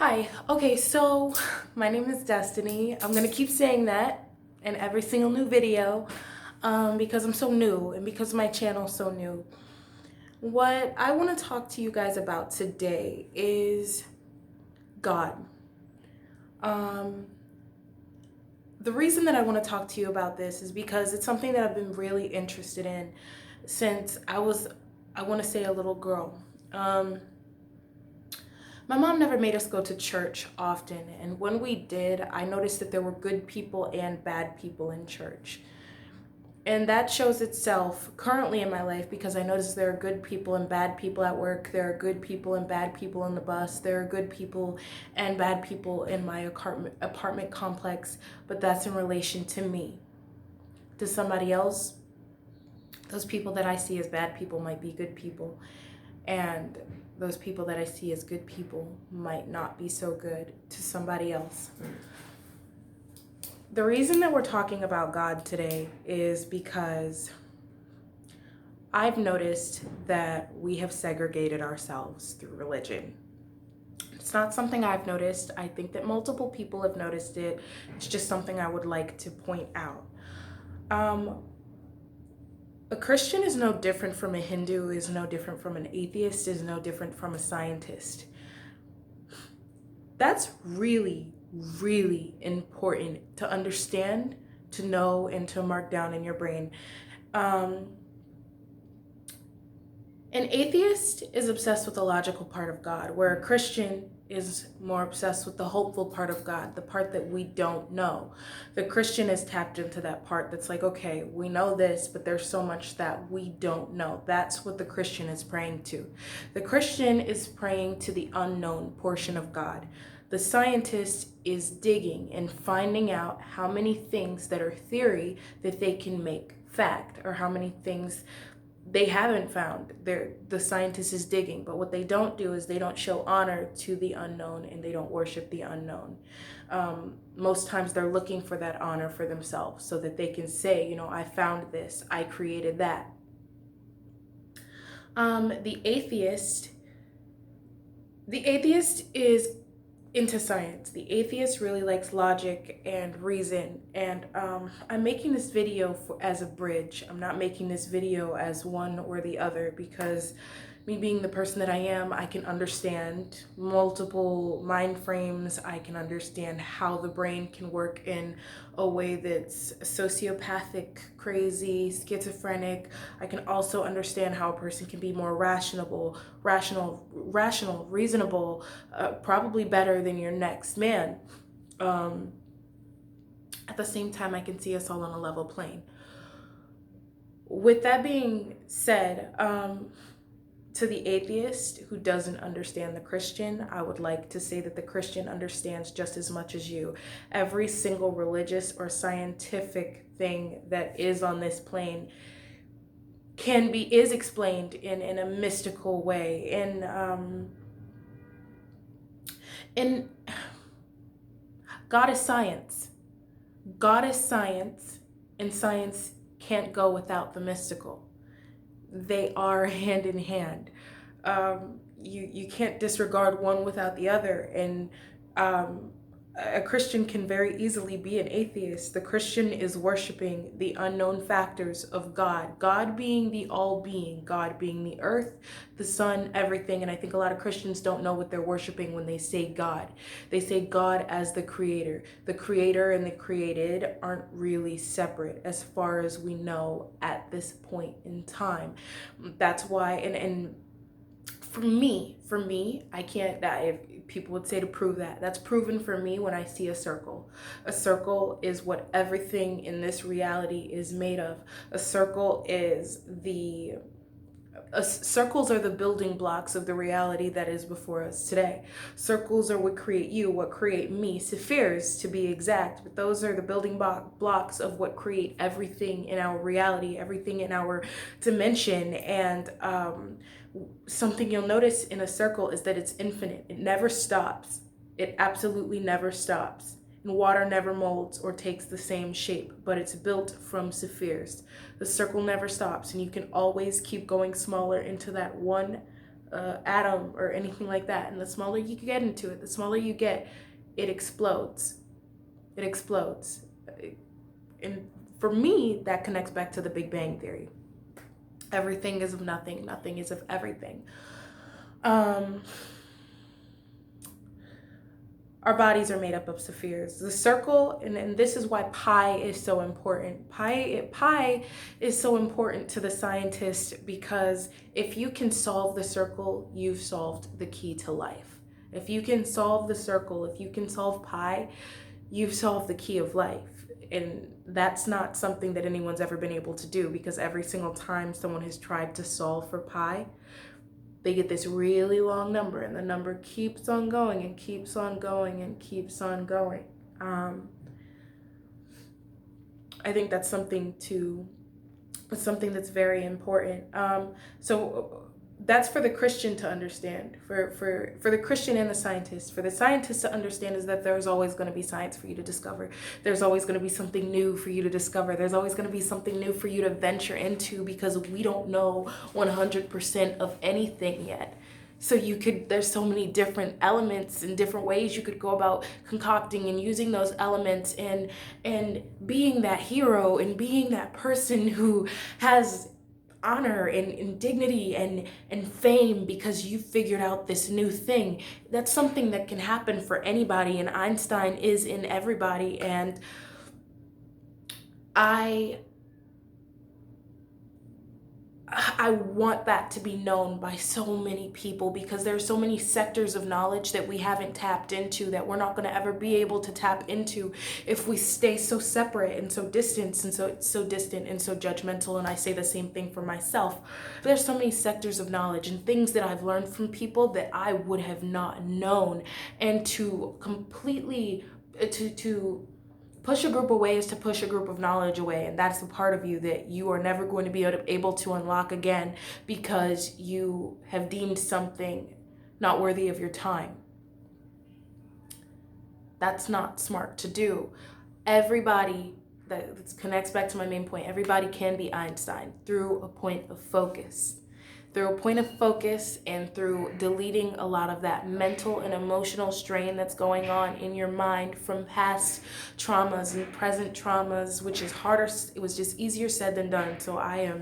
Hi. Okay, so my name is Destiny. I'm gonna keep saying that in every single new video because I'm so new and because my channel's so new. What I want to talk to you guys about today is God. Um, the reason that I want to talk to you about this is because it's something that I've been really interested in since I want to say, a little girl. My mom never made us go to church often, and when we did, I noticed that there were good people and bad people in church. And that shows itself currently in my life because I notice there are good people and bad people at work. There are good people and bad people on the bus. There are good people and bad people in my apartment complex, but that's in relation to me. To somebody else, those people that I see as bad people might be good people. And those people that I see as good people might not be so good to somebody else. The reason that we're talking about God today is because I've noticed that we have segregated ourselves through religion. It's not something I've noticed. I think that multiple people have noticed it. It's just something I would like to point out. A Christian is no different from a Hindu, is no different from an atheist, is no different from a scientist. That's really, really important to understand, to know, and to mark down in your brain. An atheist is obsessed with the logical part of God, where a Christian is more obsessed with the hopeful part of God, the part that we don't know. The Christian is tapped into that part that's like, okay, we know this, but there's so much that we don't know. That's what the Christian is praying to. The Christian is praying to the unknown portion of God. The scientist is digging and finding out how many things that are theory that they can make fact, or how many things they haven't found. The scientist is digging, but what they don't do is they don't show honor to the unknown, and they don't worship the unknown. Most times they're looking for that honor for themselves so that they can say, you know, I found this, I created that. The atheist is into science. The atheist really likes logic and reason, and I'm making this video as a bridge. I'm not making this video as one or the other, because me being the person that I am, I can understand multiple mind frames. I can understand how the brain can work in a way that's sociopathic, crazy, schizophrenic. I can also understand how a person can be more rational, reasonable, probably better than your next man. At the same time, I can see us all on a level plane. With that being said, to the atheist who doesn't understand the Christian, I would like to say that the Christian understands just as much as you. Every single religious or scientific thing that is on this plane is explained in a mystical way. In God is science. God is science, and science can't go without the mystical. They are hand in hand. You can't disregard one without the other. And a Christian can very easily be an atheist. The Christian is worshiping the unknown factors of God. God being the all-being, God being the earth, the sun, everything. And I think a lot of Christians don't know what they're worshiping when they say God. They say God as the creator. The creator and the created aren't really separate as far as we know at this point in time. That's why, and for me, I can't, that if people would say to prove that, that's proven for me when I see a circle. A circle is what everything in this reality is made of. A circle is circles are the building blocks of the reality that is before us today. Circles are what create you, what create me. Spheres, to be exact, but those are the building blocks of what create everything in our reality, everything in our dimension. And something you'll notice in a circle is that it's infinite. It never stops. It absolutely never stops. And water never molds or takes the same shape, but it's built from spheres. The circle never stops, and you can always keep going smaller into that one atom or anything like that. And the smaller you get into it, the smaller you get, it explodes. It explodes. And for me, that connects back to the Big Bang Theory. Everything is of nothing. Nothing is of everything. Our bodies are made up of spheres. The circle, and this is why pi is so important. Pi is so important to the scientist because if you can solve the circle, you've solved the key to life. If you can solve the circle, if you can solve pi, you've solved the key of life. And that's not something that anyone's ever been able to do, because every single time someone has tried to solve for pi, they get this really long number, and the number keeps on going and keeps on going and keeps on going. I think that's something that's very important. So that's for the Christian to understand, for the Christian and the scientist. For the scientist to understand is that there's always going to be science for you to discover. There's always going to be something new for you to discover. There's always going to be something new for you to venture into, because we don't know 100% of anything yet. So there's so many different elements and different ways you could go about concocting and using those elements and being that hero and being that person who has honor and dignity and fame because you figured out this new thing. That's something that can happen for anybody, and Einstein is in everybody. And I want that to be known by so many people, because there's so many sectors of knowledge that we haven't tapped into, that we're not going to ever be able to tap into if we stay so separate and so distant and so distant and so judgmental. And I say the same thing for myself. There's so many sectors of knowledge and things that I've learned from people that I would have not known. And to completely to push a group away is to push a group of knowledge away, and that's the part of you that you are never going to be able to unlock again, because you have deemed something not worthy of your time. That's not smart to do. Everybody, that connects back to my main point, everybody can be Einstein through a point of focus. Through a point of focus and through deleting a lot of that mental and emotional strain that's going on in your mind from past traumas and present traumas, which is harder. It was just easier said than done. So I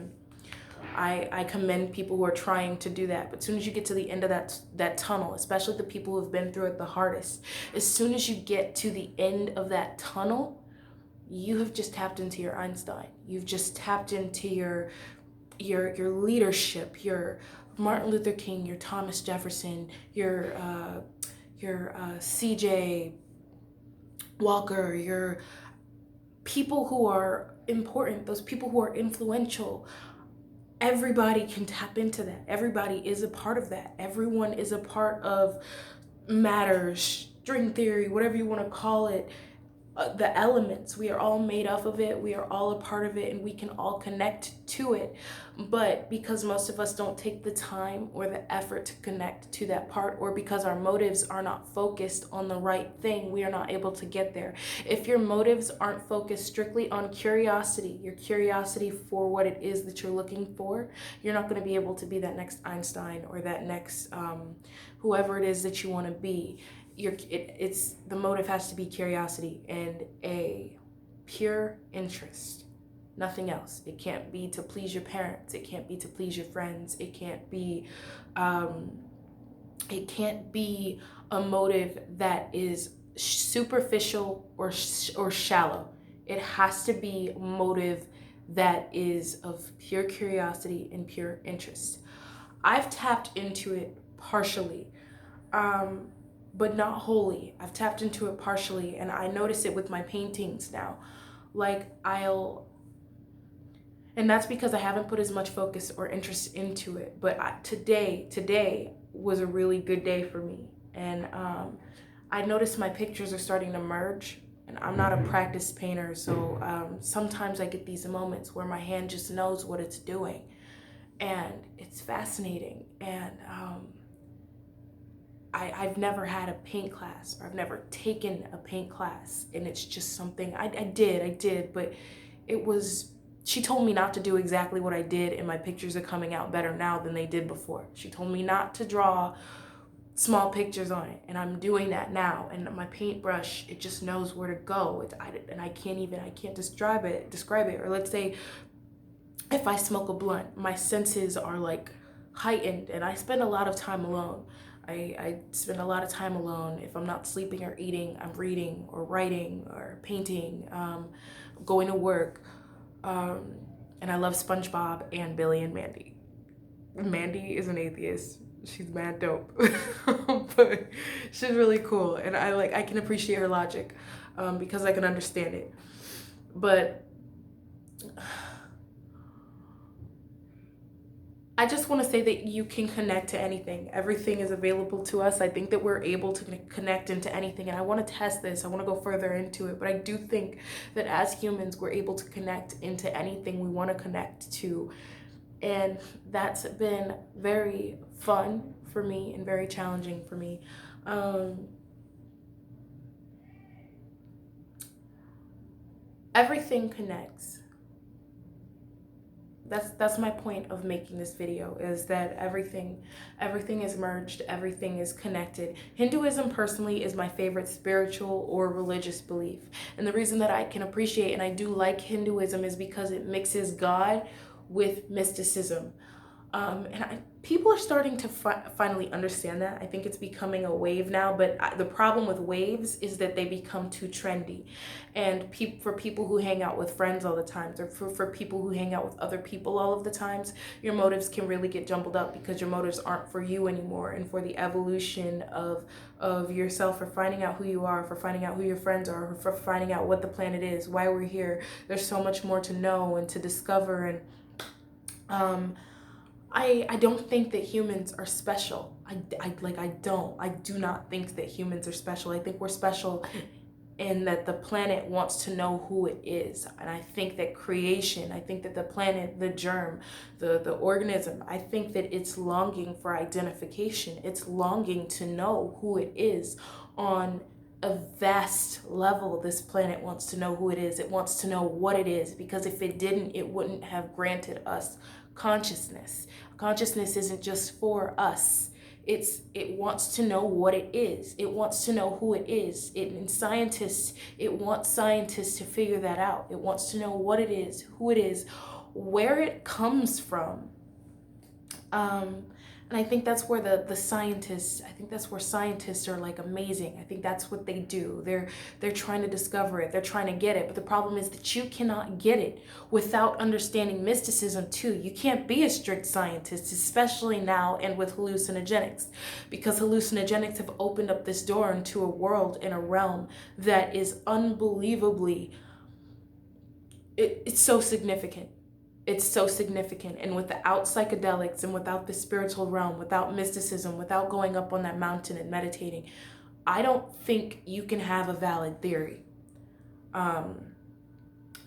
commend people who are trying to do that. But as soon as you get to the end of that tunnel, especially the people who have been through it the hardest, as soon as you get to the end of that tunnel, you have just tapped into your Einstein. You've just tapped into your leadership, your Martin Luther King, your Thomas Jefferson, your C.J. Walker, your people who are important, those people who are influential. Everybody can tap into that. Everybody is a part of that. Everyone is a part of matter, string theory, whatever you want to call it. The elements, we are all made up of it, we are all a part of it, and we can all connect to it. But because most of us don't take the time or the effort to connect to that part, or because our motives are not focused on the right thing, we are not able to get there. If your motives aren't focused strictly on curiosity, your curiosity for what it is that you're looking for, you're not going to be able to be that next Einstein or that next whoever it is that you want to be. It's the motive has to be curiosity and a pure interest, nothing else. It can't be to please your parents. It can't be to please your friends. It can't be a motive that is superficial or shallow. It has to be a motive that is of pure curiosity and pure interest. I've tapped into it partially. But not wholly. I've tapped into it partially, and I notice it with my paintings now. And that's because I haven't put as much focus or interest into it. But today was a really good day for me. And I noticed my pictures are starting to merge. And I'm not a practiced painter, so sometimes I get these moments where my hand just knows what it's doing. And it's fascinating. And I've never had a paint class, or I've never taken a paint class, and it's just something I did, but it was She told me not to do exactly what I did, and my pictures are coming out better now than they did before. She told me not to draw small pictures on it, and I'm doing that now. And my paintbrush, it just knows where to go. I can't describe it. Or let's say if I smoke a blunt, my senses are like heightened, and I spend a lot of time alone. I spend a lot of time alone. If I'm not sleeping or eating, I'm reading or writing or painting, going to work. And I love SpongeBob and Billy and Mandy. Mandy is an atheist. She's mad dope, but she's really cool, and I can appreciate her logic, because I can understand it. But I just want to say that you can connect to anything. Everything is available to us. I think that we're able to connect into anything. And I want to test this. I want to go further into it. But I do think that as humans, we're able to connect into anything we want to connect to. And that's been very fun for me and very challenging for me. Everything connects. That's my point of making this video, is that everything is merged, everything is connected. Hinduism personally is my favorite spiritual or religious belief. And the reason that I can appreciate and I do like Hinduism is because it mixes God with mysticism. People are starting to finally understand that. I think it's becoming a wave now, but the problem with waves is that they become too trendy. And for people who hang out with friends all the time, or for people who hang out with other people all of the times, your motives can really get jumbled up, because your motives aren't for you anymore and for the evolution of yourself, for finding out who you are, for finding out who your friends are, for finding out what the planet is, why we're here. There's so much more to know and to discover. And I don't think that humans are special. I do not think that humans are special. I think we're special in that the planet wants to know who it is. And I think that creation, I think that the planet, the germ, the organism, I think that it's longing for identification. It's longing to know who it is on a vast level. This planet wants to know who it is. It wants to know what it is, because if it didn't, it wouldn't have granted us consciousness. Consciousness isn't just for us. It wants to know what it is. It wants to know who it is. It wants scientists to figure that out. It wants to know what it is, who it is, where it comes from. And I think that's where where scientists are like amazing. I think that's what they do. They're trying to discover it. They're trying to get it. But the problem is that you cannot get it without understanding mysticism too. You can't be a strict scientist, especially now and with hallucinogenics, because hallucinogenics have opened up this door into a world and a realm that is unbelievably, it's so significant. It's so significant. And without psychedelics and without the spiritual realm, without mysticism, without going up on that mountain and meditating, I don't think you can have a valid theory.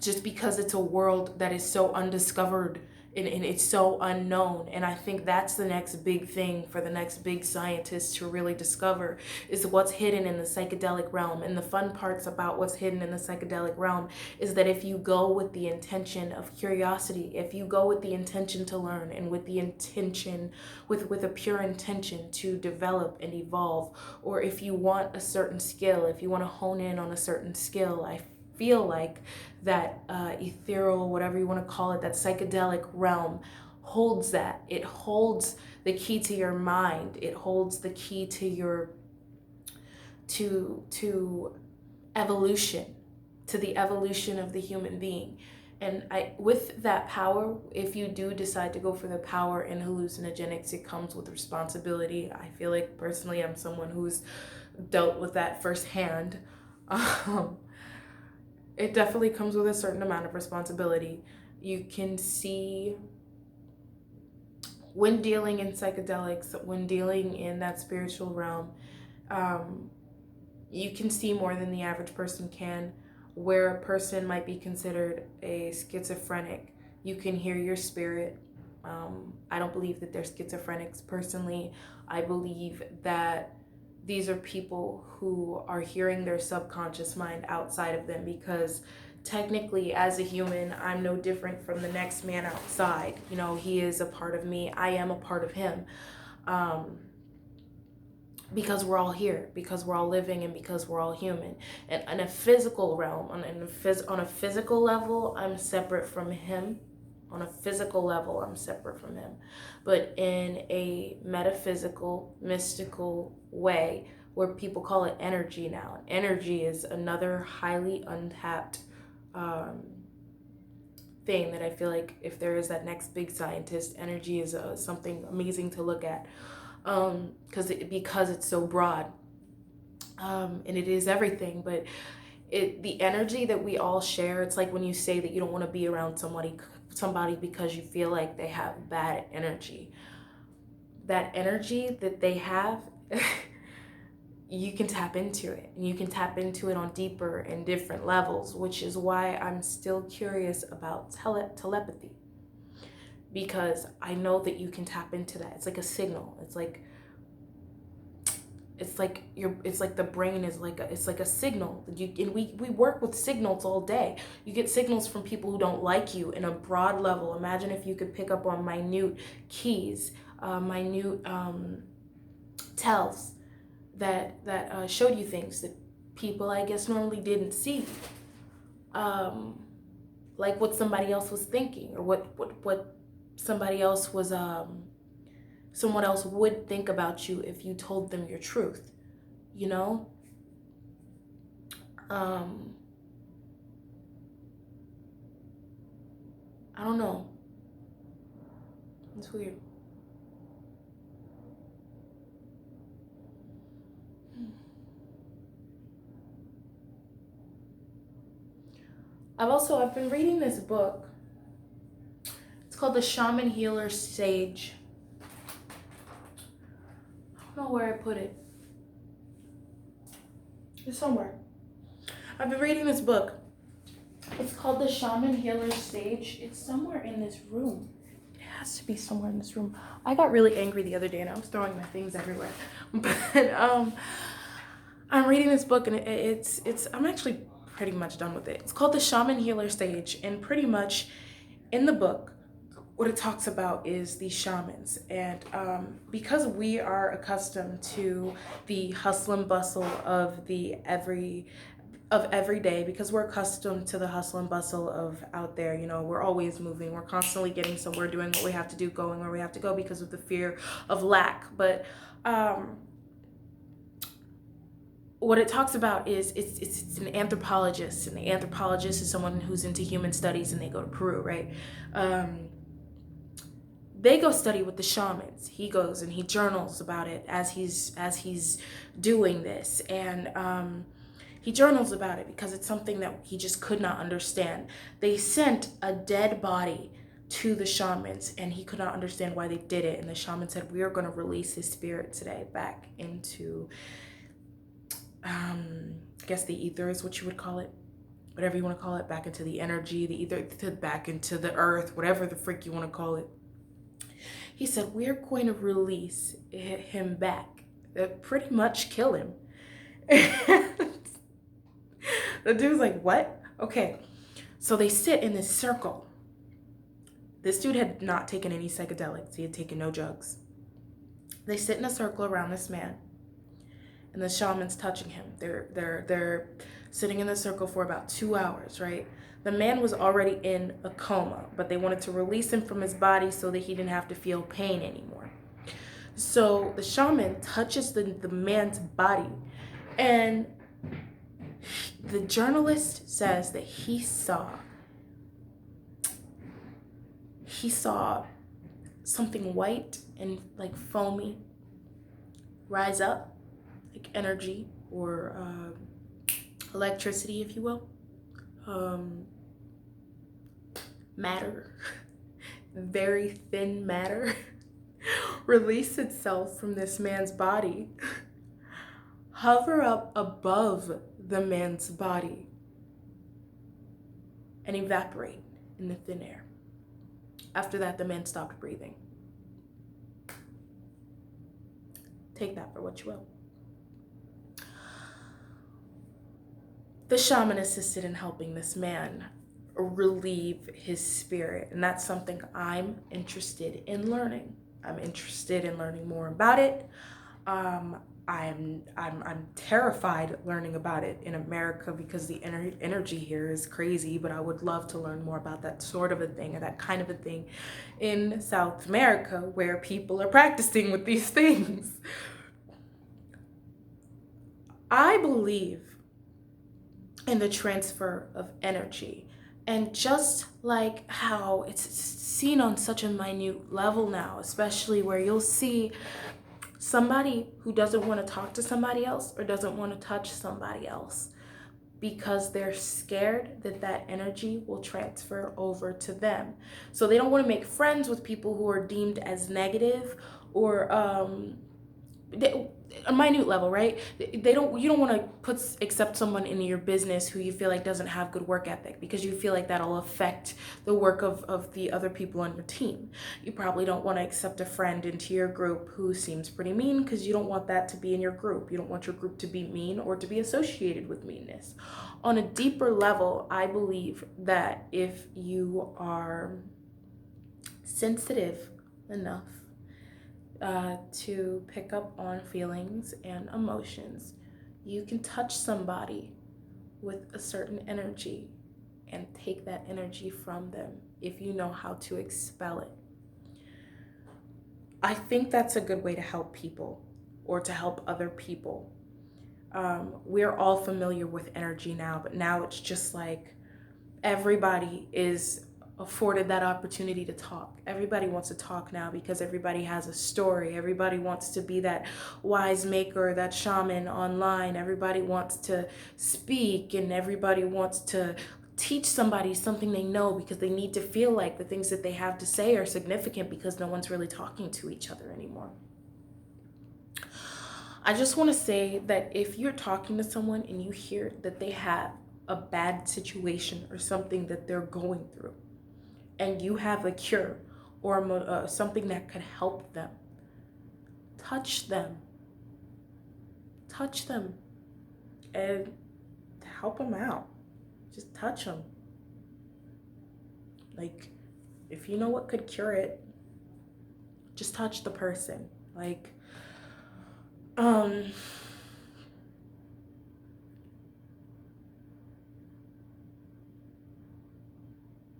Just because it's a world that is so undiscovered and it's so unknown. And I think that's the next big thing for the next big scientists to really discover, is what's hidden in the psychedelic realm. And the fun parts about what's hidden in the psychedelic realm is that if you go with the intention of curiosity, if you go with the intention to learn, and with the intention, with a pure intention to develop and evolve, or if you want a certain skill, if you want to hone in on a certain skill, I feel like that ethereal, whatever you want to call it, that psychedelic realm holds that. It holds the key to your mind. It holds the key to your to evolution, to the evolution of the human being. And with that power, if you do decide to go for the power in hallucinogenics, it comes with responsibility. I feel like personally I'm someone who's dealt with that firsthand. It definitely comes with a certain amount of responsibility. You can see when dealing in psychedelics, when dealing in that spiritual realm, you can see more than the average person can, where a person might be considered a schizophrenic. You can hear your spirit. I don't believe that they're schizophrenics personally. I believe that these are people who are hearing their subconscious mind outside of them, because technically, as a human, I'm no different from the next man outside. You know, he is a part of me. I am a part of him. Because we're all here, because we're all living, and because we're all human. And in a physical realm, on a physical level, I'm separate from him. On a physical level, I'm separate from him. But in a metaphysical, mystical way, where people call it energy now. Energy is another highly untapped thing that I feel like if there is that next big scientist, energy is something amazing to look at. Because it's so broad, and it is everything. But the energy that we all share, it's like when you say that you don't want to be around somebody because you feel like they have bad energy. That energy that they have, you can tap into it, and you can tap into it on deeper and different levels, which is why I'm still curious about telepathy. Because I know that you can tap into that. It's like a signal. It's like the brain is like a signal. And we work with signals all day. You get signals from people who don't like you in a broad level. Imagine if you could pick up on minute keys, minute tells that showed you things that people, I guess, normally didn't see. Like what somebody else was thinking, or what somebody else was, someone else would think about you if you told them your truth, you know? I don't know. It's weird. I've been reading this book. It's called The Shaman Healer Sage. I don't know where I put it. It's somewhere. I've been reading this book. It's called The Shaman Healer Sage. It's somewhere in this room. It has to be somewhere in this room. I got really angry the other day and I was throwing my things everywhere. But I'm reading this book and I'm actually pretty much done with it. It's called The Shaman Healer Sage, and pretty much in the book, what it talks about is these shamans. And because we are accustomed to the hustle and bustle of every day, because we're accustomed to the hustle and bustle of out there, you know, we're always moving, we're constantly getting somewhere, doing what we have to do, going where we have to go because of the fear of lack. But what it talks about is it's an anthropologist, and the anthropologist is someone who's into human studies, and they go to Peru, right? They go study with the shamans. He goes and he journals about it as he's doing this, and he journals about it because it's something that he just could not understand. They sent a dead body to the shamans, and he could not understand why they did it. And the shaman said, "We are going to release his spirit today back into, I guess the ether is what you would call it, whatever you want to call it, back into the energy, the ether, back into the earth, whatever the freak you want to call it." He said, "We're going to release him back." Pretty much kill him. The dude's like, "What?" Okay, so they sit in this circle. This dude had not taken any psychedelics. He had taken no drugs. They sit in a circle around this man, and the shaman's touching him. They're sitting in the circle for about 2 hours, right? The man was already in a coma, but they wanted to release him from his body so that he didn't have to feel pain anymore. So the shaman touches the man's body, and the journalist says that he saw something white and like foamy rise up, like energy or electricity, if you will, matter, very thin matter, release itself from this man's body, hover up above the man's body, and evaporate in the thin air. After that, the man stopped breathing. Take that for what you will. the shaman assisted in helping this man relieve his spirit. And that's something I'm interested in learning. I'm interested in learning more about it. I'm terrified learning about it in America because the energy here is crazy, but I would love to learn more about that sort of a thing, or that kind of a thing in South America where people are practicing with these things. I believe in the transfer of energy. And just like how it's seen on such a minute level now, especially where you'll see somebody who doesn't want to talk to somebody else or doesn't want to touch somebody else because they're scared that that energy will transfer over to them. So they don't want to make friends with people who are deemed as negative or a minute level, right? You don't want to accept someone in your business who you feel like doesn't have good work ethic, because you feel like that'll affect the work of the other people on your team. You probably don't want to accept a friend into your group who seems pretty mean, because you don't want that to be in your group. You don't want your group to be mean or to be associated with meanness. On a deeper level, I believe that if you are sensitive enough to pick up on feelings and emotions, you can touch somebody with a certain energy and take that energy from them if you know how to expel it. I think that's a good way to help people or to help other people. We're all familiar with energy now, but now it's just like everybody is afforded that opportunity to talk. Everybody wants to talk now because everybody has a story. Everybody wants to be that wise maker, that shaman online. Everybody wants to speak, and everybody wants to teach somebody something they know, because they need to feel like the things that they have to say are significant, because no one's really talking to each other anymore. I just want to say that if you're talking to someone and you hear that they have a bad situation or something that they're going through, and you have a cure or something that could help them, touch them and help them out. Just touch them. Like, if you know what could cure it, just touch the person. Like,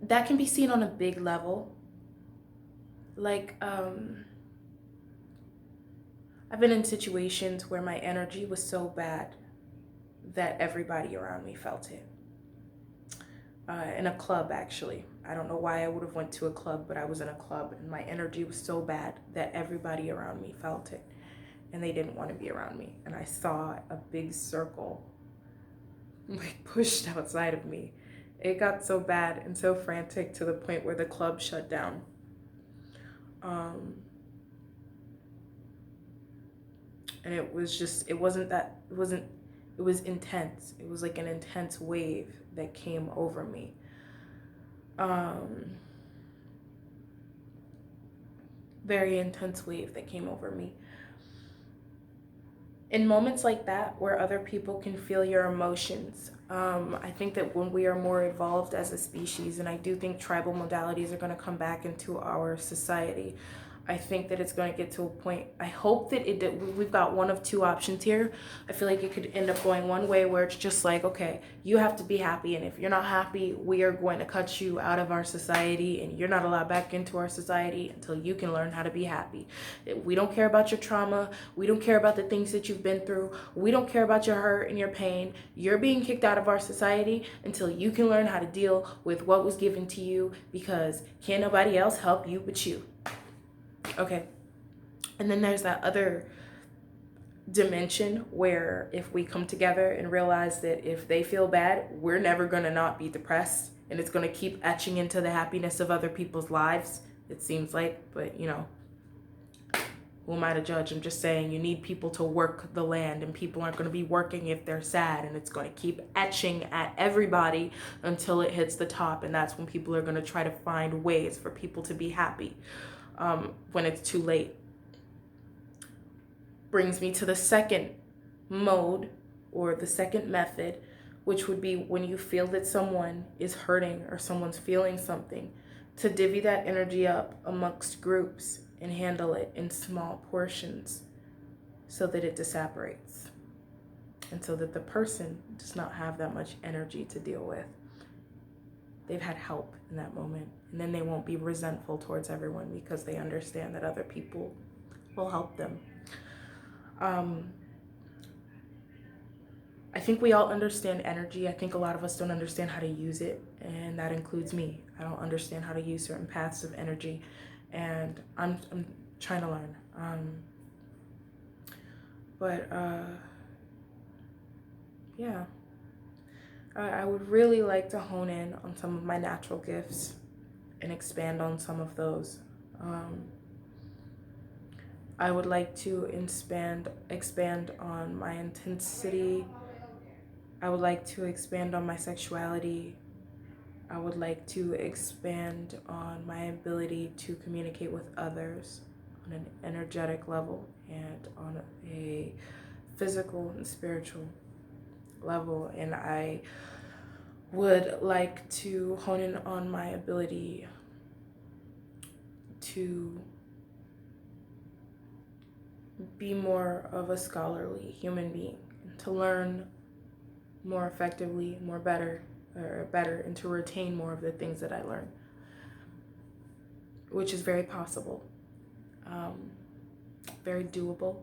that can be seen on a big level. Like, I've been in situations where my energy was so bad that everybody around me felt it. In a club, actually. I don't know why I would have went to a club, but I was in a club and my energy was so bad that everybody around me felt it, and they didn't want to be around me. And I saw a big circle like pushed outside of me. It got so bad and so frantic to the point where the club shut down. And it was intense. It was like an intense wave that came over me. Very intense wave that came over me. In moments like that, where other people can feel your emotions, I think that when we are more evolved as a species, and I do think tribal modalities are going to come back into our society, I think that it's going to get to a point. I hope that we've got one of two options here. I feel like it could end up going one way where it's just like, okay, you have to be happy, and if you're not happy, we are going to cut you out of our society, and you're not allowed back into our society until you can learn how to be happy. We don't care about your trauma. We don't care about the things that you've been through. We don't care about your hurt and your pain. You're being kicked out of our society until you can learn how to deal with what was given to you, because can't nobody else help you but you. Okay. And then there's that other dimension where if we come together and realize that if they feel bad, we're never going to not be depressed, and it's going to keep etching into the happiness of other people's lives, it seems like. But, you know, who am I to judge? I'm just saying you need people to work the land, and people aren't going to be working if they're sad, and it's going to keep etching at everybody until it hits the top, and that's when people are going to try to find ways for people to be happy. When it's too late. Brings me to the second mode, or the second method, which would be when you feel that someone is hurting or someone's feeling something, to divvy that energy up amongst groups and handle it in small portions so that it disapparates and so that the person does not have that much energy to deal with. They've had help in that moment, and then they won't be resentful towards everyone because they understand that other people will help them. I think we all understand energy. I think a lot of us don't understand how to use it, and that includes me. I don't understand how to use certain paths of energy, and I'm trying to learn. Yeah. I would really like to hone in on some of my natural gifts and expand on some of those. I would like to expand on my intensity. I would like to expand on my sexuality. I would like to expand on my ability to communicate with others on an energetic level and on a physical and spiritual level. And I would like to hone in on my ability to be more of a scholarly human being, to learn more effectively, better, and to retain more of the things that I learn, which is very possible, very doable.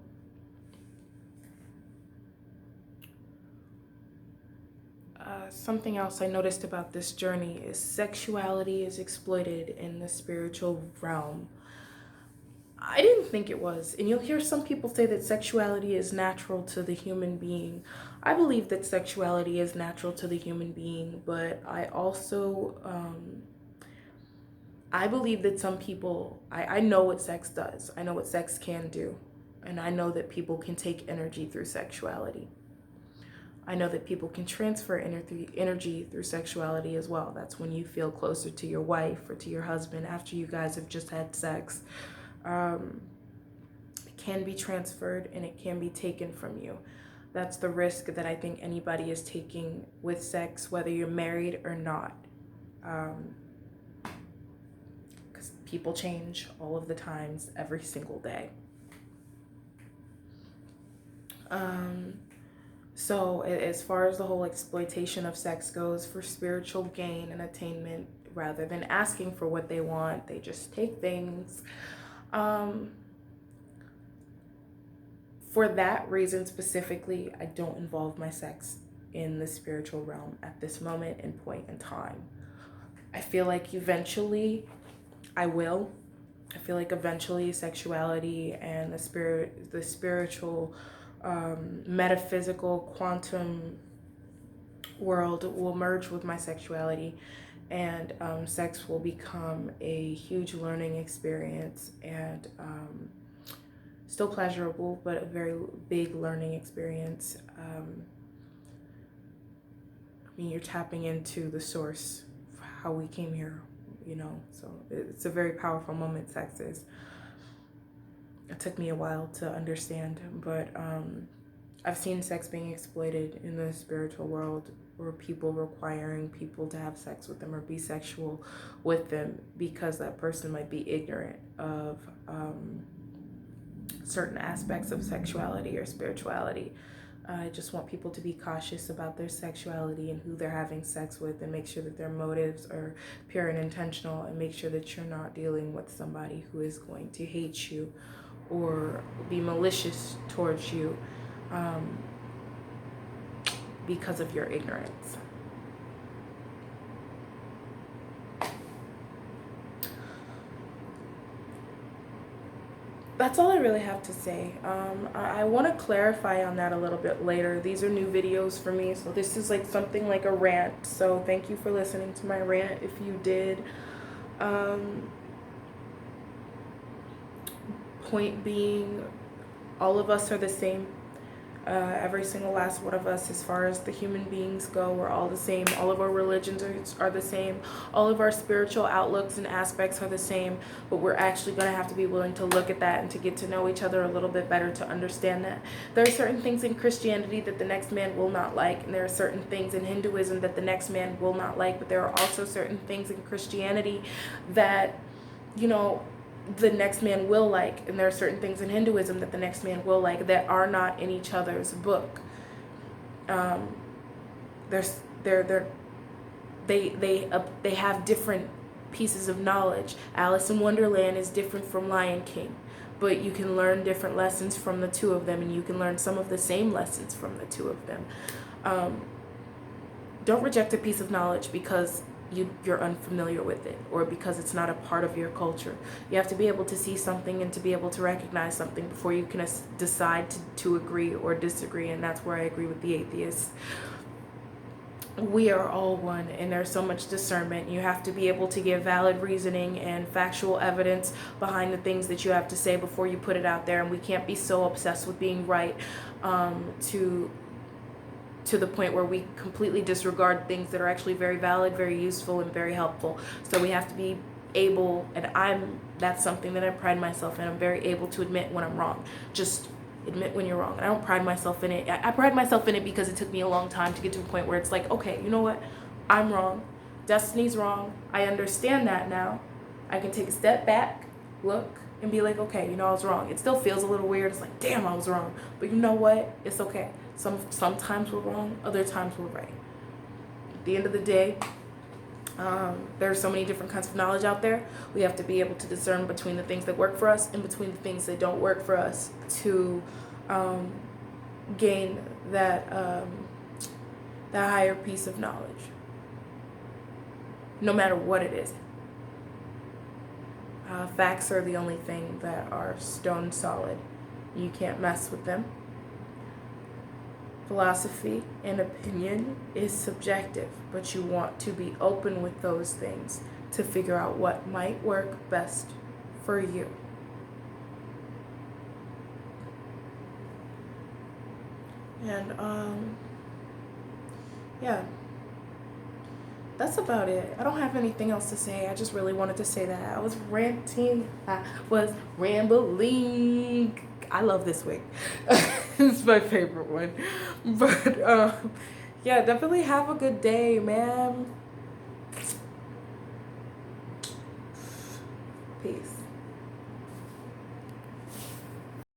Something else I noticed about this journey is sexuality is exploited in the spiritual realm. I didn't think it was, and you'll hear some people say that sexuality is natural to the human being. I believe that sexuality is natural to the human being, but I also, I believe that some people, I know what sex does. I know what sex can do, and I know that people can take energy through sexuality. I know that people can transfer energy through sexuality as well. That's when you feel closer to your wife or to your husband after you guys have just had sex. It can be transferred and it can be taken from you. That's the risk that I think anybody is taking with sex, whether you're married or not. Because people change all of the times, every single day. So as far as the whole exploitation of sex goes, for spiritual gain and attainment, rather than asking for what they want, they just take things. For that reason specifically, I don't involve my sex in the spiritual realm at this moment and point in time. I feel like eventually I will. I feel like eventually sexuality and the spiritual, metaphysical, quantum world will merge with my sexuality, and sex will become a huge learning experience, and still pleasurable, but a very big learning experience. I mean, you're tapping into the source of how we came here, you know, so it's a very powerful moment, sex is. It took me a while to understand, but I've seen sex being exploited in the spiritual world, or people requiring people to have sex with them or be sexual with them because that person might be ignorant of certain aspects of sexuality or spirituality. I just want people to be cautious about their sexuality and who they're having sex with, and make sure that their motives are pure and intentional, and make sure that you're not dealing with somebody who is going to hate you or be malicious towards you because of your ignorance. That's all I really have to say. I want to clarify on that a little bit later. These are new videos for me, so this is like something like a rant. So thank you for listening to my rant if you did. Point being, all of us are the same. Every single last one of us, as far as the human beings go, we're all the same. All of our religions are the same. All of our spiritual outlooks and aspects are the same. But we're actually going to have to be willing to look at that and to get to know each other a little bit better to understand that. There are certain things in Christianity that the next man will not like. And there are certain things in Hinduism that the next man will not like. But there are also certain things in Christianity that, you know, the next man will like, and there are certain things in Hinduism that the next man will like that are not in each other's book. There's they have different pieces of knowledge. Alice in Wonderland is different from Lion King, but you can learn different lessons from the two of them, and you can learn some of the same lessons from the two of them. Don't reject a piece of knowledge because you're unfamiliar with it, or because it's not a part of your culture. You have to be able to see something and to be able to recognize something before you can decide to agree or disagree, and that's where I agree with the atheists. We are all one, and there's so much discernment. You have to be able to give valid reasoning and factual evidence behind the things that you have to say before you put it out there, and we can't be so obsessed with being right to the point where we completely disregard things that are actually very valid, very useful, and very helpful. So we have to be able, and that's something that I pride myself in. I'm very able to admit when I'm wrong. Just admit when you're wrong. And I don't pride myself in it. I pride myself in it because it took me a long time to get to a point where it's like, okay, you know what? I'm wrong. Destiny's wrong. I understand that now. I can take a step back, look, and be like, okay, you know, I was wrong. It still feels a little weird. It's like, damn, I was wrong. But you know what? It's okay. Sometimes we're wrong, other times we're right. At the end of the day, there are so many different kinds of knowledge out there. We have to be able to discern between the things that work for us and between the things that don't work for us to gain that higher piece of knowledge, no matter what it is. Facts are the only thing that are stone solid. You can't mess with them. Philosophy and opinion is subjective, but you want to be open with those things to figure out what might work best for you. And yeah, that's about it. I don't have anything else to say. I just really wanted to say that. I was ranting. I was rambling. I love this wig. It's my favorite one. But yeah, definitely have a good day, man. Peace.